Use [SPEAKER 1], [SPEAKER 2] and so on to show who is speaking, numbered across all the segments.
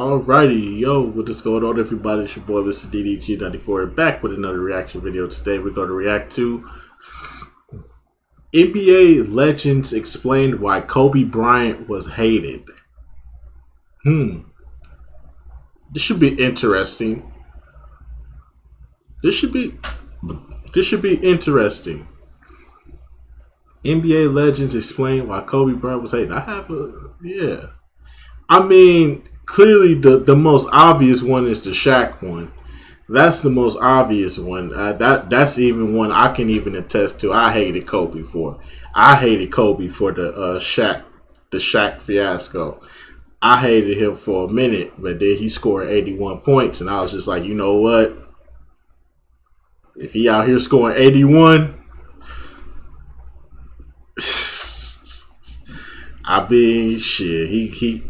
[SPEAKER 1] Alrighty, yo, what is going on, everybody? It's your boy, Mr. DDG94, back with another reaction video. Today, we're going to react to NBA legends explained why Kobe Bryant was hated. This should be interesting. This should be interesting. NBA legends explain why Kobe Bryant was hated. I mean, clearly the most obvious one is the Shaq one. That's the most obvious one. That's even one I can even attest to. I hated Kobe for. I hated Kobe for the Shaq fiasco. I hated him for a minute, but then he scored 81 points, and I was just like, you know what? If he out here scoring 81, I mean, shit. He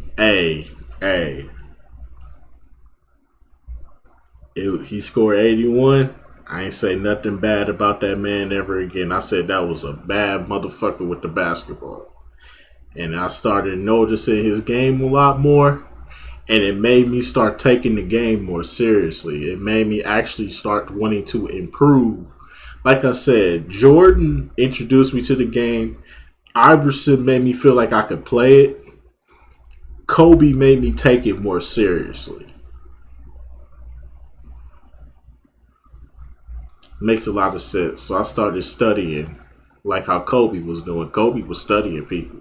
[SPEAKER 1] scored 81. I ain't say nothing bad about that man ever again. I said that was a bad motherfucker with the basketball. And I started noticing his game a lot more. And it made me start taking the game more seriously. It made me actually start wanting to improve. Like I said, Jordan introduced me to the game. Iverson made me feel like I could play it. Kobe made me take it more seriously. Makes a lot of sense. So I started studying like how Kobe was doing. Kobe was studying people.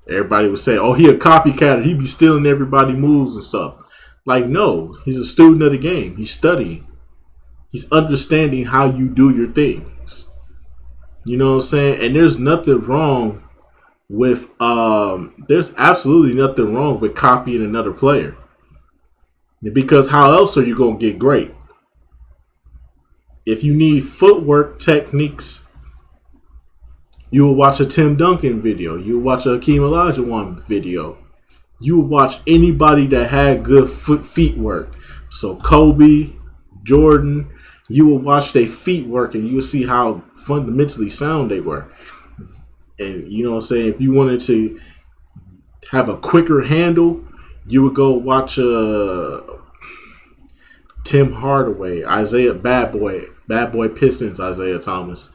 [SPEAKER 1] Everybody would say, oh, he a copycat. He be stealing everybody's moves and stuff. Like, no. He's a student of the game. He's studying. He's understanding how you do your things. You know what I'm saying? And there's nothing wrong with there's absolutely nothing wrong with copying another player. Because how else are you gonna get great? If you need footwork techniques, you will watch a Tim Duncan video. You will watch a Hakeem Olajuwon video. You will watch anybody that had good feet work. So Kobe, Jordan, you will watch their feet work and you will see how fundamentally sound they were. And you know what I'm saying? If you wanted to have a quicker handle, you would go watch Tim Hardaway, Bad Boy Pistons, Isaiah Thomas,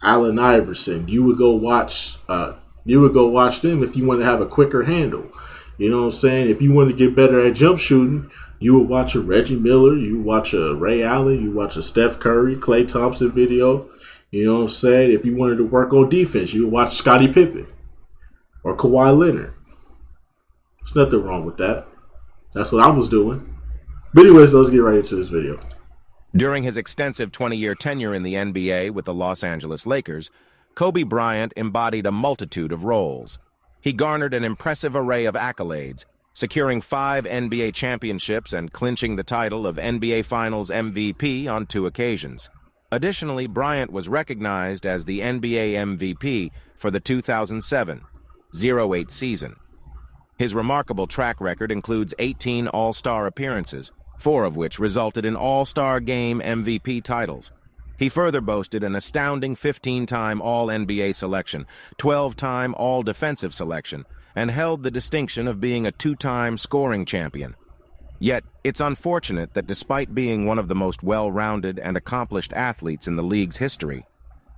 [SPEAKER 1] Allen Iverson. You would go watch them if you want to have a quicker handle. You know what I'm saying? If you want to get better at jump shooting, you would watch a Reggie Miller, you watch a Ray Allen, you watch a Steph Curry, Klay Thompson video. You know what I'm saying? If you wanted to work on defense, you would watch Scottie Pippen or Kawhi Leonard. There's nothing wrong with that. That's what I was doing. But anyways, let's get right into this video.
[SPEAKER 2] During his extensive 20-year tenure in the NBA with the Los Angeles Lakers, Kobe Bryant embodied a multitude of roles. He garnered an impressive array of accolades, securing 5 NBA championships and clinching the title of NBA Finals MVP on 2 occasions. Additionally, Bryant was recognized as the NBA MVP for the 2007-08 season. His remarkable track record includes 18 All-Star appearances, 4 of which resulted in All-Star Game MVP titles. He further boasted an astounding 15-time All-NBA selection, 12-time All-Defensive selection, and held the distinction of being a 2-time scoring champion. Yet, it's unfortunate that despite being one of the most well-rounded and accomplished athletes in the league's history,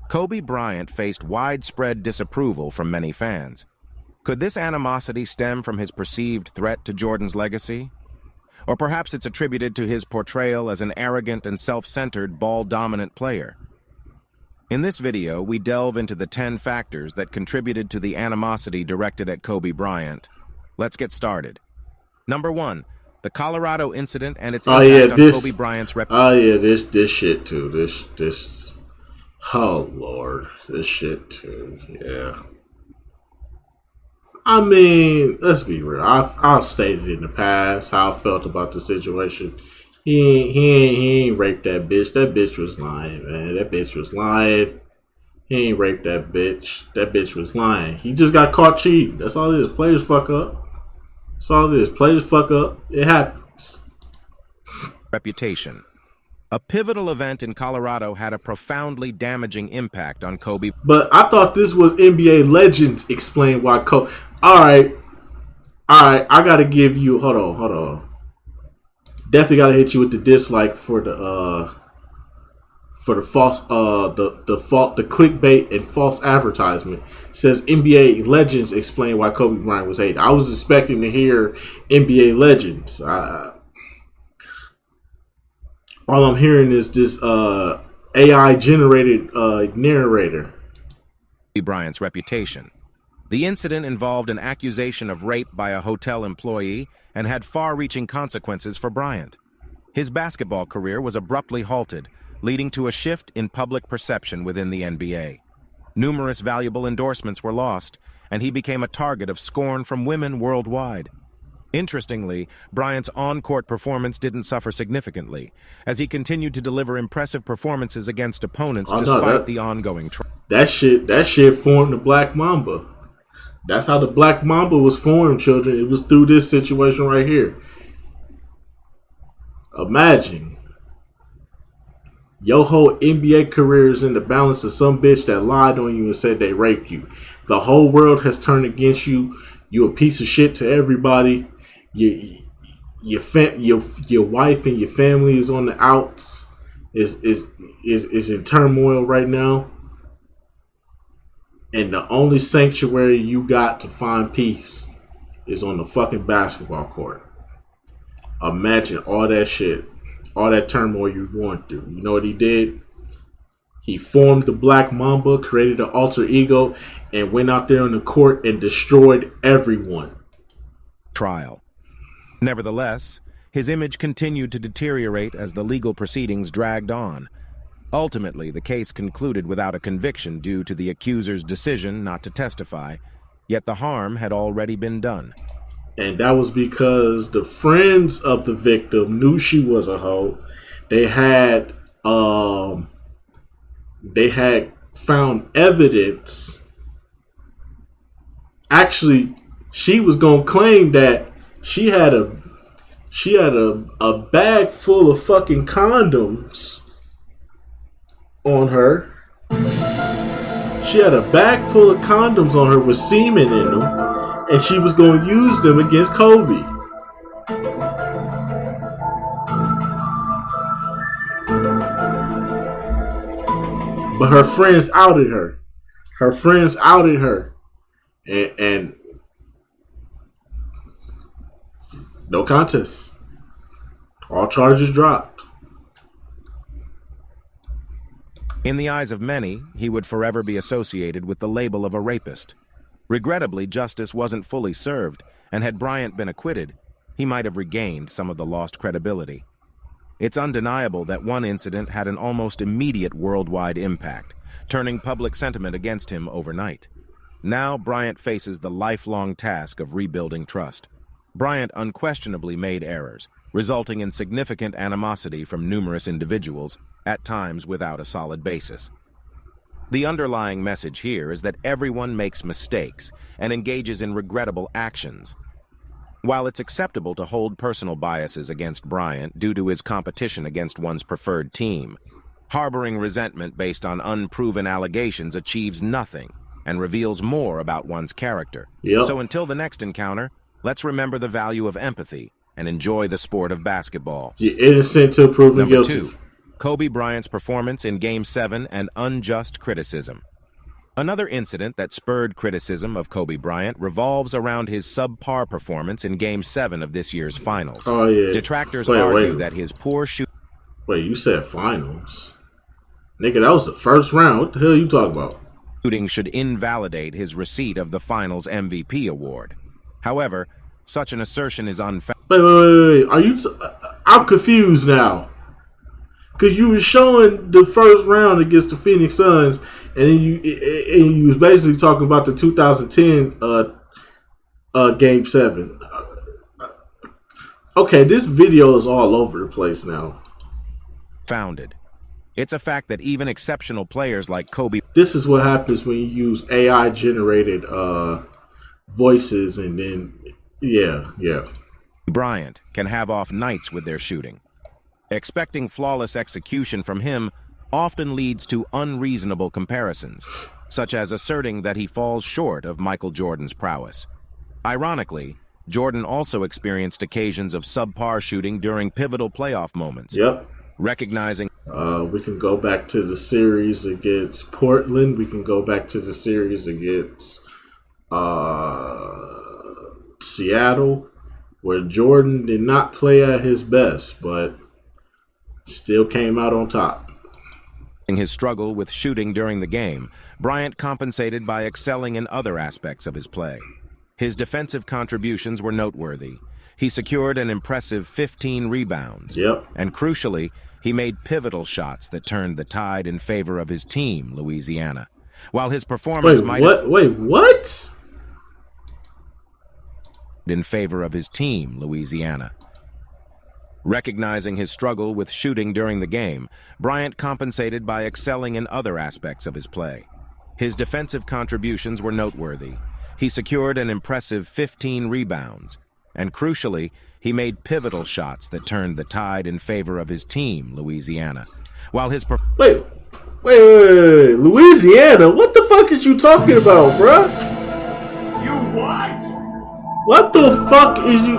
[SPEAKER 2] Kobe Bryant faced widespread disapproval from many fans. Could this animosity stem from his perceived threat to Jordan's legacy? Or perhaps it's attributed to his portrayal as an arrogant and self-centered ball-dominant player. In this video, we delve into the 10 factors that contributed to the animosity directed at Kobe Bryant. Let's get started. Number 1. The Colorado incident and its impact on Kobe Bryant's reputation.
[SPEAKER 1] This shit too. This. Oh Lord, this shit too. Yeah. I mean, let's be real. I've stated in the past how I felt about the situation. He ain't raped that bitch. That bitch was lying, man. That bitch was lying. He ain't raped that bitch. That bitch was lying. He just got caught cheating. That's all it is. Players fuck up. That's all it is. Players fuck up. It happens.
[SPEAKER 2] Reputation. A pivotal event in Colorado had a profoundly damaging impact on Kobe.
[SPEAKER 1] But I thought this was NBA legends explain why Kobe. All right. All right, I gotta give you. Hold on. Definitely gotta hit you with the dislike for the false the clickbait and false advertisement. Says NBA legends explain why Kobe Bryant was hated. I was expecting to hear NBA legends. All I'm hearing is this AI generated narrator.
[SPEAKER 2] Bryant's reputation. The incident involved an accusation of rape by a hotel employee and had far-reaching consequences for Bryant. His basketball career was abruptly halted, leading to a shift in public perception within the NBA. Numerous valuable endorsements were lost, and he became a target of scorn from women worldwide. Interestingly, Bryant's on-court performance didn't suffer significantly, as he continued to deliver impressive performances against opponents despite the ongoing trial.
[SPEAKER 1] That shit formed the Black Mamba. That's how the Black Mamba was formed, children. It was through this situation right here. Imagine your whole NBA career is in the balance of some bitch that lied on you and said they raped you. The whole world has turned against you. You a piece of shit to everybody. Your wife and your family is on the outs. Is in turmoil right now. And the only sanctuary you got to find peace is on the fucking basketball court. Imagine all that shit, all that turmoil you're going through. You know what he did? He formed the Black Mamba, created an alter ego, and went out there on the court and destroyed everyone.
[SPEAKER 2] Trial. Nevertheless, his image continued to deteriorate as the legal proceedings dragged on. Ultimately, the case concluded without a conviction due to the accuser's decision not to testify, yet the harm had already been done.
[SPEAKER 1] And that was because the friends of the victim knew she was a hoe. They had found evidence. Actually, she was gonna claim that she had a bag full of fucking condoms on her. She had a bag full of condoms on her with semen in them, and she was going to use them against Kobe. But her friends outed her. And no contest. All charges dropped.
[SPEAKER 2] In the eyes of many, he would forever be associated with the label of a rapist. Regrettably, justice wasn't fully served, and had Bryant been acquitted, he might have regained some of the lost credibility. It's undeniable that one incident had an almost immediate worldwide impact, turning public sentiment against him overnight. Now Bryant faces the lifelong task of rebuilding trust. Bryant unquestionably made errors, resulting in significant animosity from numerous individuals, at times without a solid basis. The underlying message here is that everyone makes mistakes and engages in regrettable actions. While it's acceptable to hold personal biases against Bryant due to his competition against one's preferred team, harboring resentment based on unproven allegations achieves nothing and reveals more about one's character.
[SPEAKER 1] Yep.
[SPEAKER 2] So until the next encounter, let's remember the value of empathy and enjoy the sport of basketball.
[SPEAKER 1] You're innocent till proven guilty.
[SPEAKER 2] Number 2. Kobe Bryant's performance in Game 7 and unjust criticism. Another incident that spurred criticism of Kobe Bryant revolves around his subpar performance in Game 7 of this year's finals.
[SPEAKER 1] Oh, yeah.
[SPEAKER 2] Detractors argue that his poor shooting...
[SPEAKER 1] Wait, you said finals? Nigga, that was the first round. What the hell are you talking about?
[SPEAKER 2] ...shooting should invalidate his receipt of the finals MVP award. However, such an assertion is unfounded.
[SPEAKER 1] Wait. Are you... I'm confused now. Because you were showing the first round against the Phoenix Suns, and then you was basically talking about the 2010 Game 7. Okay, this video is all over the place now.
[SPEAKER 2] Founded. It's a fact that even exceptional players like Kobe...
[SPEAKER 1] This is what happens when you use AI-generated voices, and then, yeah.
[SPEAKER 2] Bryant can have off nights with their shooting. Expecting flawless execution from him often leads to unreasonable comparisons, such as asserting that he falls short of Michael Jordan's prowess. Ironically, Jordan also experienced occasions of subpar shooting during pivotal playoff moments.
[SPEAKER 1] Yep.
[SPEAKER 2] Recognizing
[SPEAKER 1] We can go back to the series against Portland. We can go back to the series against Seattle, where Jordan did not play at his best, but still came out on top.
[SPEAKER 2] his struggle with shooting during the game, Bryant compensated by excelling in other aspects of his play. His defensive contributions were noteworthy. He secured an impressive 15 rebounds.
[SPEAKER 1] Yep.
[SPEAKER 2] And crucially, he made pivotal shots that turned the tide in favor of his team, Louisiana. While his performance
[SPEAKER 1] what?
[SPEAKER 2] In favor of his team, Louisiana. Recognizing his struggle with shooting during the game, Bryant compensated by excelling in other aspects of his play. His defensive contributions were noteworthy. He secured an impressive 15 rebounds. And crucially, he made pivotal shots that turned the tide in favor of his team, Louisiana. While his
[SPEAKER 1] Wait, Louisiana? What the fuck is you talking about, bruh?
[SPEAKER 3] You what?
[SPEAKER 1] What the fuck is you...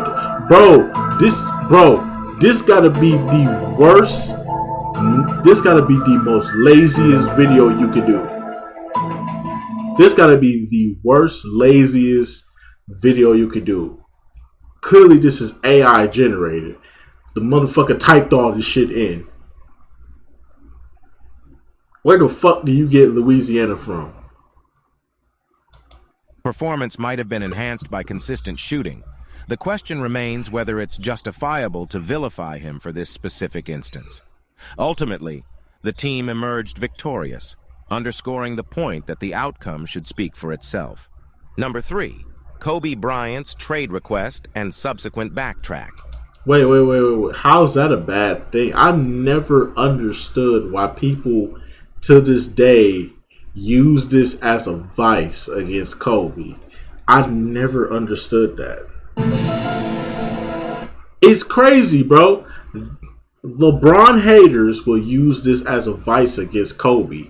[SPEAKER 1] This gotta be the worst... This gotta be the most laziest video you could do. This gotta be the worst, laziest video you could do. Clearly, this is AI generated. The motherfucker typed all this shit in. Where the fuck do you get Louisiana from?
[SPEAKER 2] performance might have been enhanced by consistent shooting. The question remains whether it's justifiable to vilify him for this specific instance. Ultimately, the team emerged victorious, underscoring the point that the outcome should speak for itself. Number 3, Kobe Bryant's trade request and subsequent backtrack.
[SPEAKER 1] Wait. How's that a bad thing? I never understood why people to this day use this as a vice against Kobe. I never understood that. It's crazy, bro. LeBron haters will use this as a vice against Kobe,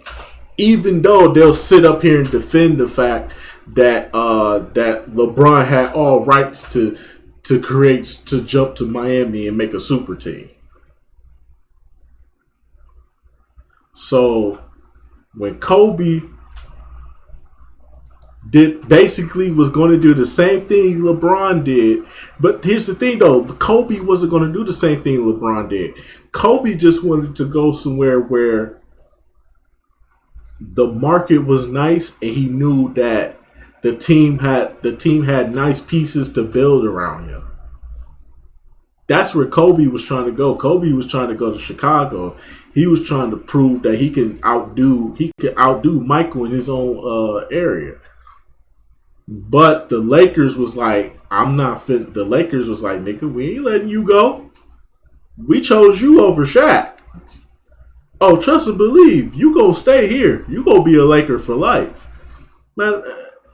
[SPEAKER 1] even though they'll sit up here and defend the fact that that LeBron had all rights to jump to Miami and make a super team. So when Kobe was going to do the same thing LeBron did, but here's the thing though, Kobe wasn't going to do the same thing LeBron did. Kobe just wanted to go somewhere where the market was nice and he knew that the team had nice pieces to build around him. That's where Kobe was trying to go. Kobe was trying to go to Chicago. He was trying to prove that he could outdo Michael in his own area. But the Lakers was like, I'm not fit. The Lakers was like, nigga, we ain't letting you go. We chose you over Shaq. Oh, trust and believe. You gonna stay here. You gonna be a Laker for life. Man,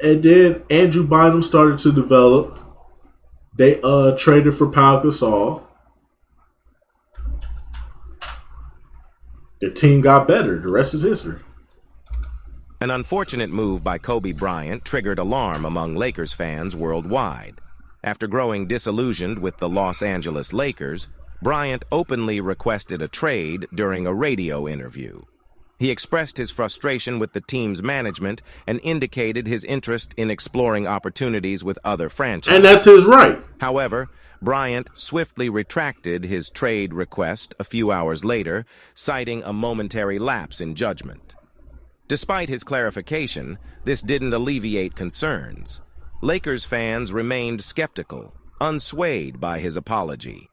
[SPEAKER 1] and then Andrew Bynum started to develop. They traded for Pau Gasol. The team got better. The rest is history.
[SPEAKER 2] An unfortunate move by Kobe Bryant triggered alarm among Lakers fans worldwide. After growing disillusioned with the Los Angeles Lakers, Bryant openly requested a trade during a radio interview. He expressed his frustration with the team's management and indicated his interest in exploring opportunities with other franchises.
[SPEAKER 1] And that's his right.
[SPEAKER 2] However, Bryant swiftly retracted his trade request a few hours later, citing a momentary lapse in judgment. Despite his clarification, this didn't alleviate concerns. Lakers fans remained skeptical, unswayed by his apology.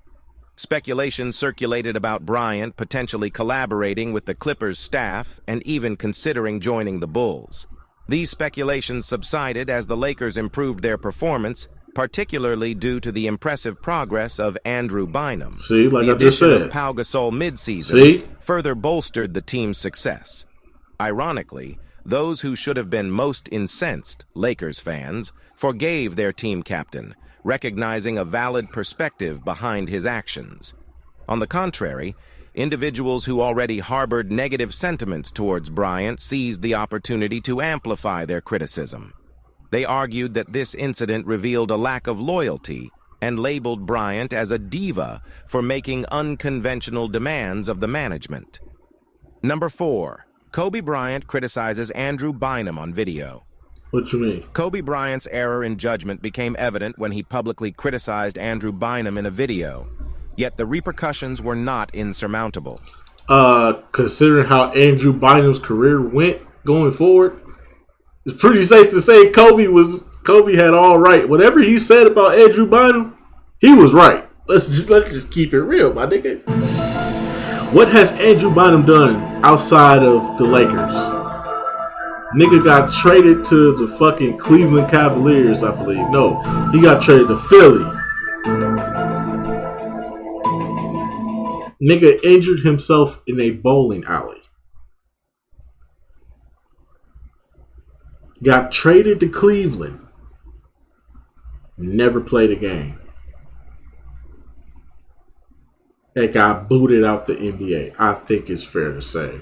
[SPEAKER 2] Speculation circulated about Bryant potentially collaborating with the Clippers staff and even considering joining the Bulls. These speculations subsided as the Lakers improved their performance, particularly due to the impressive progress of Andrew Bynum.
[SPEAKER 1] See, like
[SPEAKER 2] the
[SPEAKER 1] I just
[SPEAKER 2] addition
[SPEAKER 1] said,
[SPEAKER 2] of Pau Gasol mid-season further bolstered the team's success. Ironically, those who should have been most incensed, Lakers fans, forgave their team captain, recognizing a valid perspective behind his actions. On the contrary, individuals who already harbored negative sentiments towards Bryant seized the opportunity to amplify their criticism. They argued that this incident revealed a lack of loyalty and labeled Bryant as a diva for making unconventional demands of the management. Number 4. Kobe Bryant criticizes Andrew Bynum on video.
[SPEAKER 1] What you mean?
[SPEAKER 2] Kobe Bryant's error in judgment became evident when he publicly criticized Andrew Bynum in a video. Yet the repercussions were not insurmountable.
[SPEAKER 1] Considering how Andrew Bynum's career went going forward, it's pretty safe to say Kobe had all right. Whatever he said about Andrew Bynum, he was right. Let's just keep it real, my nigga. What has Andrew Bynum done outside of the Lakers? Nigga got traded to the fucking Cleveland Cavaliers, I believe. No, he got traded to Philly. Nigga injured himself in a bowling alley. Got traded to Cleveland. Never played a game. And got booted out the NBA. I think it's fair to say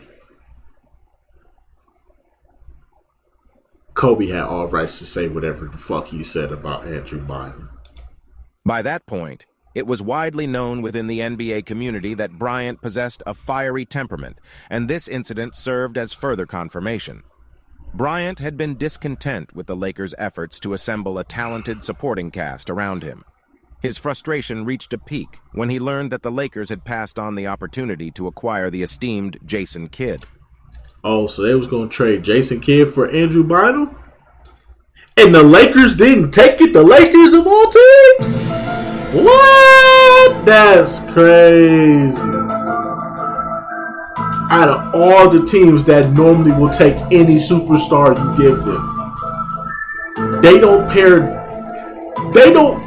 [SPEAKER 1] Kobe had all rights to say whatever the fuck he said about Andrew Bynum.
[SPEAKER 2] By that point, it was widely known within the NBA community that Bryant possessed a fiery temperament, and this incident served as further confirmation. Bryant had been discontent with the Lakers' efforts to assemble a talented supporting cast around him. His frustration reached a peak when he learned that the Lakers had passed on the opportunity to acquire the esteemed Jason Kidd.
[SPEAKER 1] Oh, so they was going to trade Jason Kidd for Andrew Bynum? And the Lakers didn't take it? The Lakers of all teams? What? That's crazy. Out of all the teams that normally will take any superstar you give them, they don't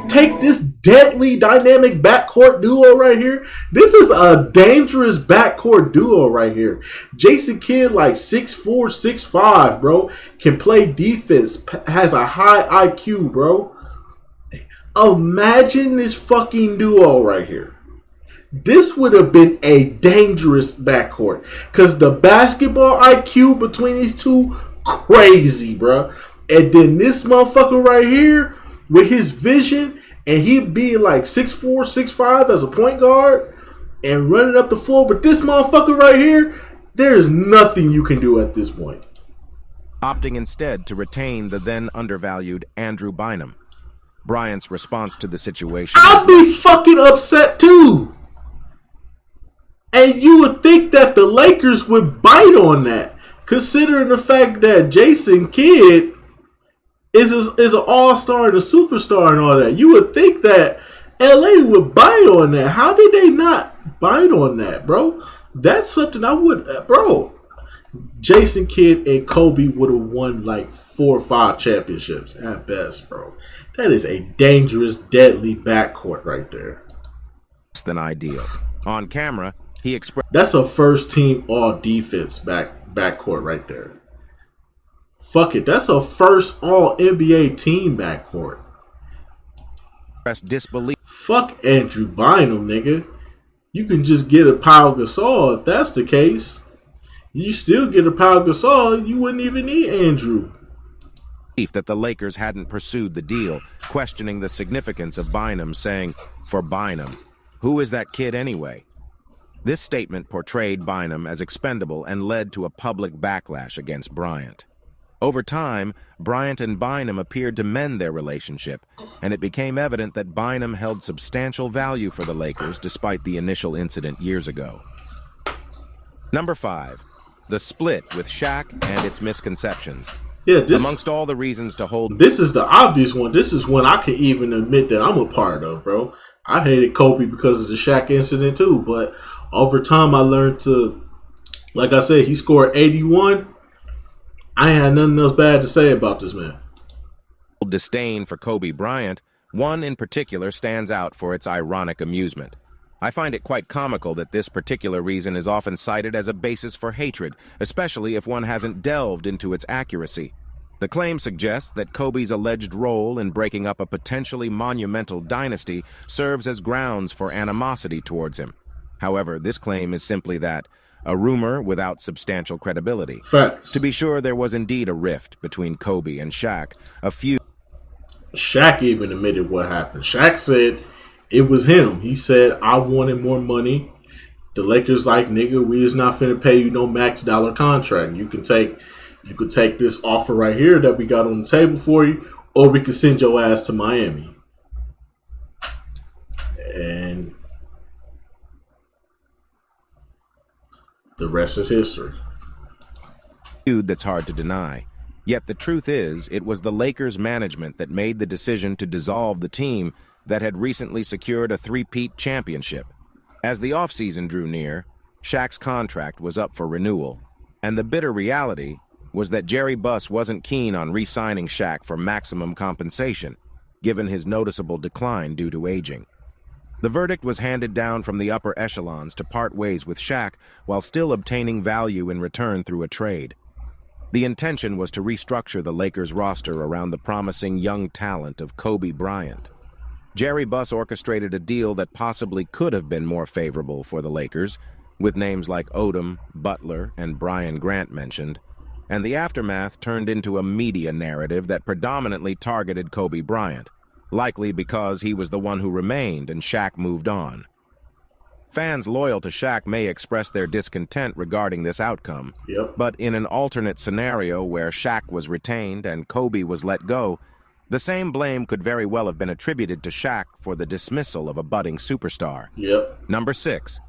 [SPEAKER 1] take this deadly dynamic backcourt duo right here. This is a dangerous backcourt duo right here. Jason Kidd, like 6'4", 6'5", bro. Can play defense, has a high IQ, bro. Imagine this fucking duo right here. This would have been a dangerous backcourt. Because the basketball IQ between these two, crazy, bro. And then this motherfucker right here, with his vision, and he being like 6'4", 6'5" as a point guard, and running up the floor. But this motherfucker right here, there's nothing you can do at this point.
[SPEAKER 2] Opting instead to retain the then undervalued Andrew Bynum. Bryant's response to the situation
[SPEAKER 1] I'd be fucking upset too. And you would think that the Lakers would bite on that, considering the fact that Jason Kidd is an all-star and a superstar and all that. You would think that LA would bite on that. How did they not bite on that, bro? That's something I would, bro. Jason Kidd and Kobe would have won like 4 or 5 championships at best, bro. That is a dangerous, deadly backcourt right there.
[SPEAKER 2] Less than ideal. On camera, he expressed...
[SPEAKER 1] That's a first-team all-defense backcourt right there. Fuck it. That's a first all-NBA team backcourt.
[SPEAKER 2] disbelief.
[SPEAKER 1] Fuck Andrew Bynum, nigga. You can just get a Pau Gasol if that's the case. You still get a Pau Gasol, you wouldn't even need Andrew.
[SPEAKER 2] That the Lakers hadn't pursued the deal, questioning the significance of Bynum, saying, "For Bynum, who is that kid anyway?" This statement portrayed Bynum as expendable and led to a public backlash against Bryant. Over time, Bryant and Bynum appeared to mend their relationship, and it became evident that Bynum held substantial value for the Lakers despite the initial incident years ago. Number 5. The split with Shaq and its misconceptions.
[SPEAKER 1] Yeah,
[SPEAKER 2] amongst all the reasons to hold...
[SPEAKER 1] This is the obvious one. This is one I can even admit that I'm a part of, bro. I hated Kobe because of the Shaq incident too, but over time I learned to, like I said, he scored 81. I ain't had nothing else bad to say about this man.
[SPEAKER 2] Disdain for Kobe Bryant, one in particular stands out for its ironic amusement. I find it quite comical that this particular reason is often cited as a basis for hatred, especially if one hasn't delved into its accuracy. The claim suggests that Kobe's alleged role in breaking up a potentially monumental dynasty serves as grounds for animosity towards him. However, this claim is simply that a rumor without substantial credibility.
[SPEAKER 1] Facts.
[SPEAKER 2] To be sure, there was indeed a rift between Kobe and Shaq, a feud.
[SPEAKER 1] Shaq even admitted what happened. Shaq said it was him. He said, I wanted more money. The Lakers like, nigga, we is not finna pay you no max dollar contract. You could take this offer right here that we got on the table for you, or we could send your ass to Miami. And the rest is history.
[SPEAKER 2] That's hard to deny. Yet the truth is, it was the Lakers management that made the decision to dissolve the team that had recently secured a three-peat championship. As the offseason drew near, Shaq's contract was up for renewal, and the bitter reality was that Jerry Buss wasn't keen on re-signing Shaq for maximum compensation, given his noticeable decline due to aging. The verdict was handed down from the upper echelons to part ways with Shaq while still obtaining value in return through a trade. The intention was to restructure the Lakers roster around the promising young talent of Kobe Bryant. Jerry Buss orchestrated a deal that possibly could have been more favorable for the Lakers, with names like Odom, Butler, and Brian Grant mentioned, and the aftermath turned into a media narrative that predominantly targeted Kobe Bryant, likely because he was the one who remained and Shaq moved on. Fans loyal to Shaq may express their discontent regarding this outcome, but in an alternate scenario where Shaq was retained and Kobe was let go, the same blame could very well have been attributed to Shaq for the dismissal of a budding superstar. Number 6.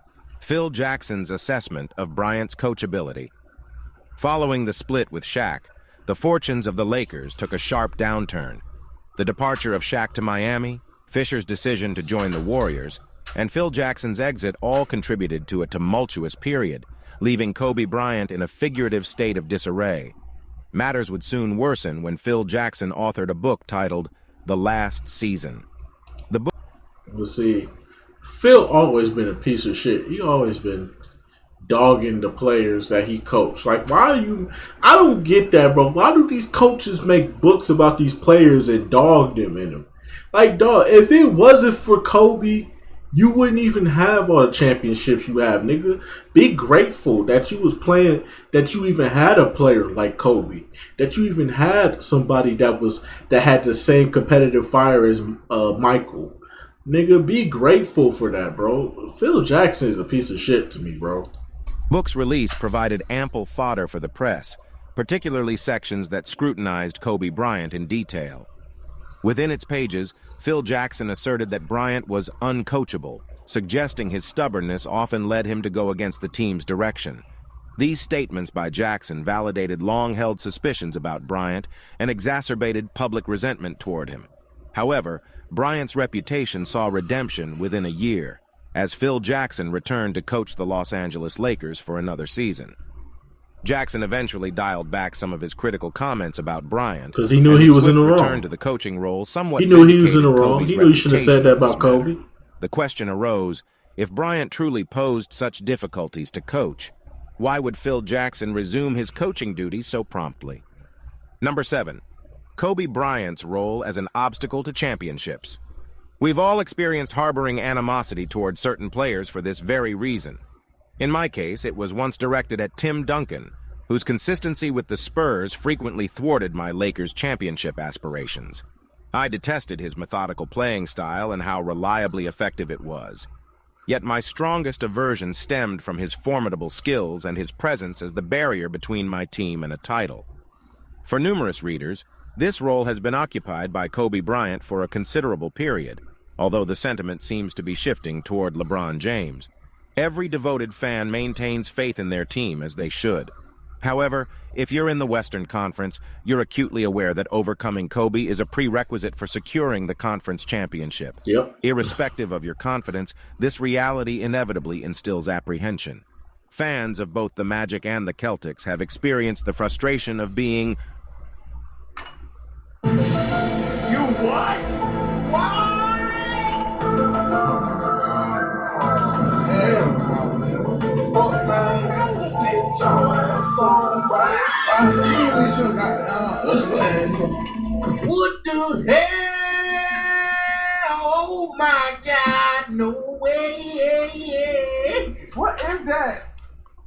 [SPEAKER 2] Phil Jackson's assessment of Bryant's coachability. Following the split with Shaq, the fortunes of the Lakers took a sharp downturn. The departure of Shaq to Miami, Fisher's decision to join the Warriors, and Phil Jackson's exit all contributed to a tumultuous period, leaving Kobe Bryant in a figurative state of disarray. Matters would soon worsen when Phil Jackson authored a book titled The Last Season. The book...
[SPEAKER 1] Well, see, Phil always been a piece of shit. He always been dogging the players that he coached. Like, why do you... I don't get that, bro. Why do these coaches make books about these players and dog them in them? Like, dog, if it wasn't for Kobe, you wouldn't even have all the championships you have, nigga. Be grateful that you was playing, that you even had a player like Kobe, that you even had somebody that had the same competitive fire as Michael. Nigga, be grateful for that, bro. Phil Jackson is a piece of shit to me, bro.
[SPEAKER 2] Book's release provided ample fodder for the press, particularly sections that scrutinized Kobe Bryant in detail. Within its pages, Phil Jackson asserted that Bryant was uncoachable, suggesting his stubbornness often led him to go against the team's direction. These statements by Jackson validated long-held suspicions about Bryant and exacerbated public resentment toward him. However, Bryant's reputation saw redemption within a year, as Phil Jackson returned to coach the Los Angeles Lakers for another season. Jackson eventually dialed back some of his critical comments about Bryant
[SPEAKER 1] because he knew he was in the wrong.
[SPEAKER 2] Return to the coaching role somewhat.
[SPEAKER 1] He knew he was in the wrong. He knew he should have said that about Kobe.
[SPEAKER 2] The question arose: if Bryant truly posed such difficulties to coach, why would Phil Jackson resume his coaching duties so promptly? Number 7. Kobe Bryant's role as an obstacle to championships. We've all experienced harboring animosity toward certain players for this very reason. In my case, it was once directed at Tim Duncan, whose consistency with the Spurs frequently thwarted my Lakers championship aspirations. I detested his methodical playing style and how reliably effective it was. Yet my strongest aversion stemmed from his formidable skills and his presence as the barrier between my team and a title. For numerous readers, this role has been occupied by Kobe Bryant for a considerable period, although the sentiment seems to be shifting toward LeBron James. Every devoted fan maintains faith in their team, as they should. However, if you're in the Western Conference, you're acutely aware that overcoming Kobe is a prerequisite for securing the conference championship. Irrespective of your confidence, this reality inevitably instills apprehension. Fans of both the Magic and the Celtics have experienced the frustration of being...
[SPEAKER 3] You what?
[SPEAKER 4] What the hell? Oh my God, no way.
[SPEAKER 5] What is that?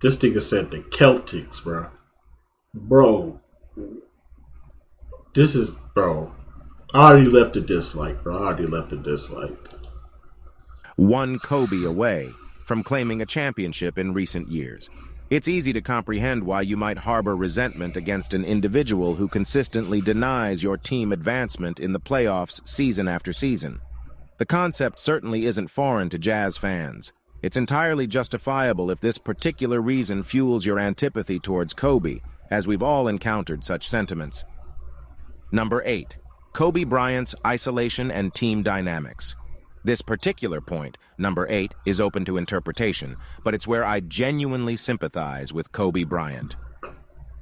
[SPEAKER 1] This nigga said the Celtics, bro. Bro, this is bro. I already left a dislike, bro. I already left a dislike.
[SPEAKER 2] One Kobe away from claiming a championship in recent years. It's easy to comprehend why you might harbor resentment against an individual who consistently denies your team advancement in the playoffs season after season. The concept certainly isn't foreign to Jazz fans. It's entirely justifiable if this particular reason fuels your antipathy towards Kobe, as we've all encountered such sentiments. Number 8. Kobe Bryant's isolation and team dynamics. This particular point, number 8, is open to interpretation, but it's where I genuinely sympathize with Kobe Bryant.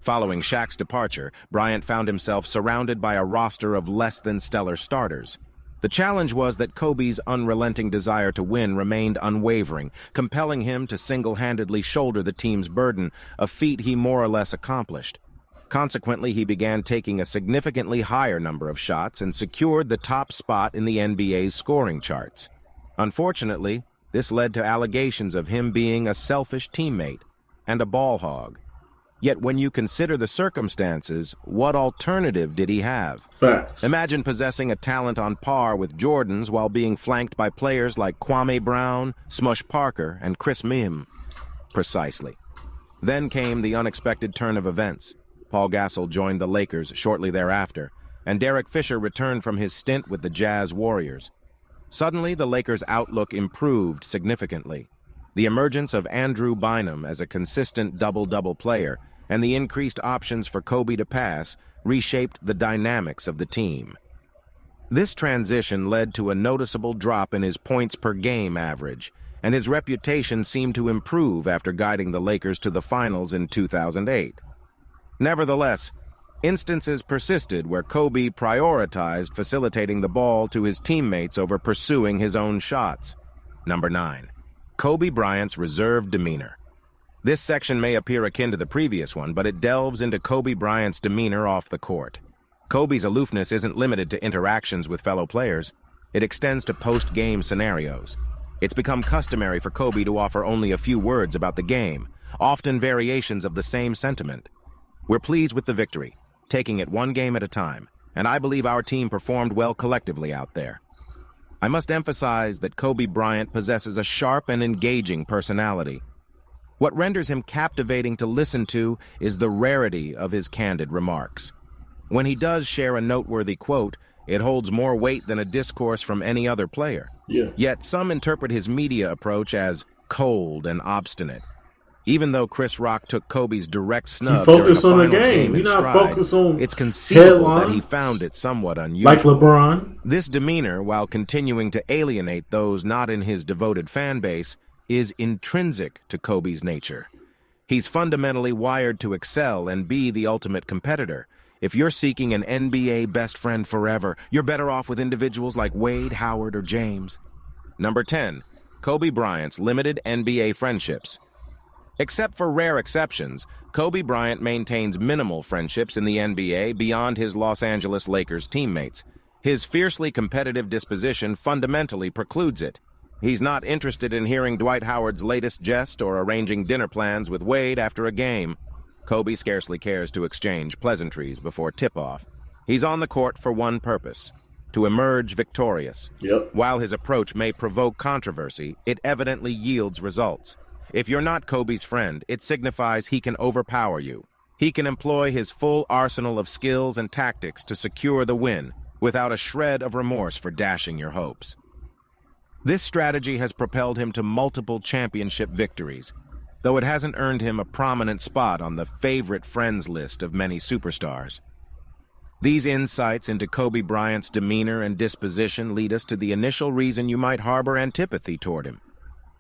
[SPEAKER 2] Following Shaq's departure, Bryant found himself surrounded by a roster of less than stellar starters. The challenge was that Kobe's unrelenting desire to win remained unwavering, compelling him to single-handedly shoulder the team's burden, a feat he more or less accomplished. Consequently, he began taking a significantly higher number of shots and secured the top spot in the NBA's scoring charts. Unfortunately, this led to allegations of him being a selfish teammate and a ball hog. Yet when you consider the circumstances, what alternative did he have?
[SPEAKER 1] Facts.
[SPEAKER 2] Imagine possessing a talent on par with Jordan's while being flanked by players like Kwame Brown, Smush Parker, and Chris Mim. Precisely. Then came the unexpected turn of events. Paul Gasol joined the Lakers shortly thereafter, and Derek Fisher returned from his stint with the Jazz Warriors. Suddenly, the Lakers' outlook improved significantly. The emergence of Andrew Bynum as a consistent double-double player and the increased options for Kobe to pass reshaped the dynamics of the team. This transition led to a noticeable drop in his points per game average, and his reputation seemed to improve after guiding the Lakers to the finals in 2008. Nevertheless, instances persisted where Kobe prioritized facilitating the ball to his teammates over pursuing his own shots. Number 9. Kobe Bryant's reserved demeanor. This section may appear akin to the previous one, but it delves into Kobe Bryant's demeanor off the court. Kobe's aloofness isn't limited to interactions with fellow players. It extends to post-game scenarios. It's become customary for Kobe to offer only a few words about the game, often variations of the same sentiment. We're pleased with the victory, taking it one game at a time, and I believe our team performed well collectively out there. I must emphasize that Kobe Bryant possesses a sharp and engaging personality. What renders him captivating to listen to is the rarity of his candid remarks. When he does share a noteworthy quote, it holds more weight than a discourse from any other player. Yet some interpret his media approach as cold and obstinate. Even though Chris Rock took Kobe's direct snub during a finals game in stride, it's conceivable that he found it somewhat unusual.
[SPEAKER 1] Like LeBron.
[SPEAKER 2] This demeanor, while continuing to alienate those not in his devoted fan base, is intrinsic to Kobe's nature. He's fundamentally wired to excel and be the ultimate competitor. If you're seeking an NBA best friend forever, you're better off with individuals like Wade, Howard, or James. Number 10. Kobe Bryant's limited NBA friendships. Except for rare exceptions, Kobe Bryant maintains minimal friendships in the NBA beyond his Los Angeles Lakers teammates. His fiercely competitive disposition fundamentally precludes it. He's not interested in hearing Dwight Howard's latest jest or arranging dinner plans with Wade after a game. Kobe scarcely cares to exchange pleasantries before tip-off. He's on the court for one purpose: to emerge victorious. While his approach may provoke controversy, it evidently yields results. If you're not Kobe's friend, it signifies he can overpower you. He can employ his full arsenal of skills and tactics to secure the win, without a shred of remorse for dashing your hopes. This strategy has propelled him to multiple championship victories, though it hasn't earned him a prominent spot on the favorite friends list of many superstars. These insights into Kobe Bryant's demeanor and disposition lead us to the initial reason you might harbor antipathy toward him.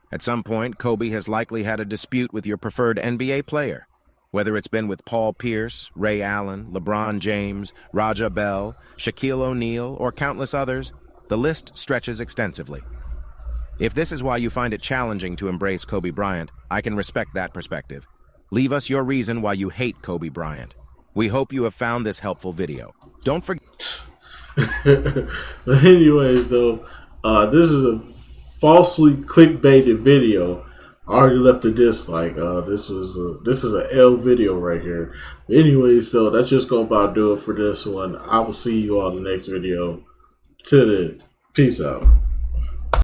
[SPEAKER 2] At some point, Kobe has likely had a dispute with your preferred NBA player, whether it's been with Paul Pierce, Ray Allen, LeBron James, Raja Bell, Shaquille O'Neal, or countless others. The list stretches extensively. If this is why you find it challenging to embrace Kobe Bryant, I can respect that perspective. Leave us your reason why you hate Kobe Bryant. We hope you have found this helpful video. Don't forget...
[SPEAKER 1] But anyways, though, this is a falsely clickbaited video I already left a dislike. This is a L video right here. Anyways, though, that's just gonna about do it for this one. I will see you all in the next video. Till then, peace out.